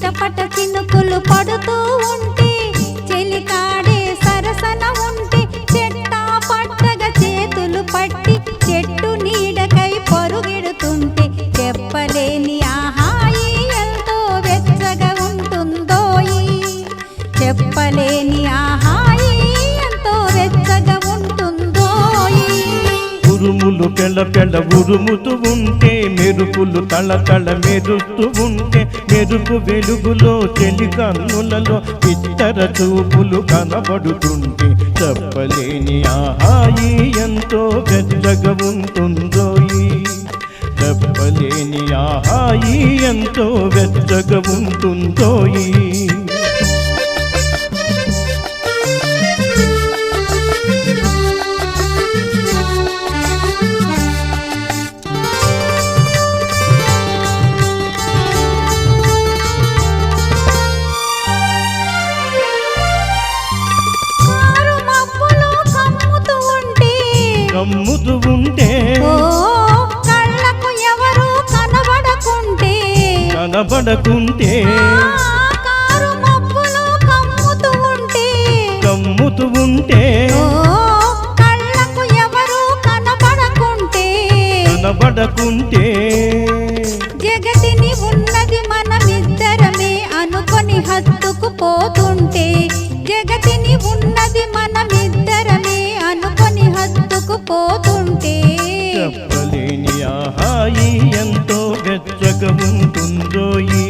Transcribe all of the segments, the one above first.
చిటపట చినుకులు పడుతూ ఉంటే చెలికాడే సరసన ఉంటే చెట్టా పట్టగా చేతులు పట్టి చెట్టు నీడకై పరుగెడుతుంటే చెప్పలేని ఆహాయి ఎంతో వెచ్చగా ఉంటుందోయి చెప్పలేని ఆహాయి ఎంతో వెచ్చగా ఉంటుందోయి ఉరుములు పెళ్ళ పెళ్ళ ఉరుముతూ ఉంటే మెరుపులు తళ తళ మెరుస్తూ ఉంటే మెరుపు వెలుగులో చెలి కన్నులలో ఇతర చూపులు కనబడుతుంటే చెప్పలేని ఆహాయి ఎంతో వెచ్చగా ఉంటుందోయి చెప్పలేని ఆహాయి ఎంతో వెచ్చగా ఉంటుందోయి కమ్ముతూ ఉంటే కళ్ళకు ఎవరు కనబడకుంటే కారు మబ్బులు కమ్ముతూ ఉంటే కళ్ళకు ఎవరు కనబడకుంటే జగతిని ఉన్నది మనమిద్దరమే అనుకొని హత్తుకు పోతుంటే జగతిని ఉన్నది మనమిద్దరమే అనుకొని హత్తుకు పోతుంటే చెప్పలేని ఆహాయి ఎంతో వెచ్చగా ఉంటుందోయి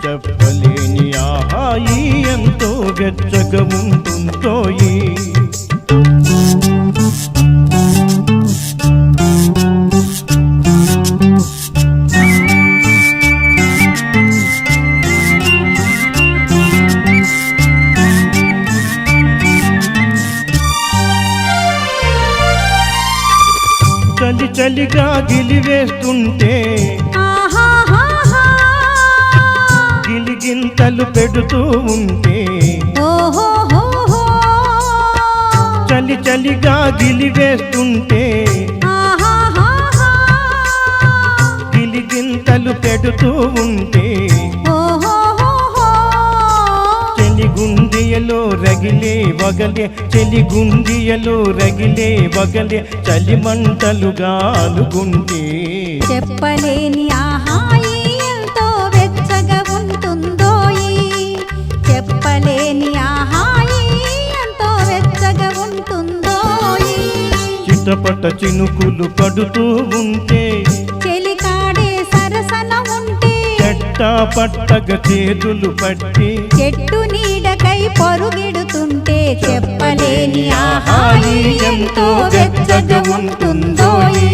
చెప్పలేని ఆహాయి ఎంతో వెచ్చగా ఉంటుందోయి చలి చలిగా గిలివేస్తుంటే గిలిగింతలు పెడుతూ ఉంటే చలి చలిగా గిలివేస్తుంటే గిలిగింతలు పెడుతూ ఉంటే గుండియలో రగిలే వగలే చెలి గుండియలో రగిలే వగలే చలి మంటలుగా అలుగుంటే చెప్పలేని ఆహాయి ఎంతో వెచ్చగా ఉంటుందోయి చెప్పలేని ఆహాయి ఎంతో వెచ్చగా ఉంటుందోయి చిటపట చినుకులు పడుతూ ఉంటే చెలికాడే సరసన ఉంటే చెట్టా పట్టగా చేతులు పట్టి చెట్టు నీడకై పరుగెడుతుంటే చెప్పలేని ఆహాయి ఎంతో వెచ్చగా ఉంటుందోయి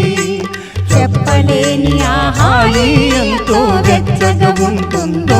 చెప్పలేని ఆహాయి ఎంతో వెచ్చగా ఉంటుందో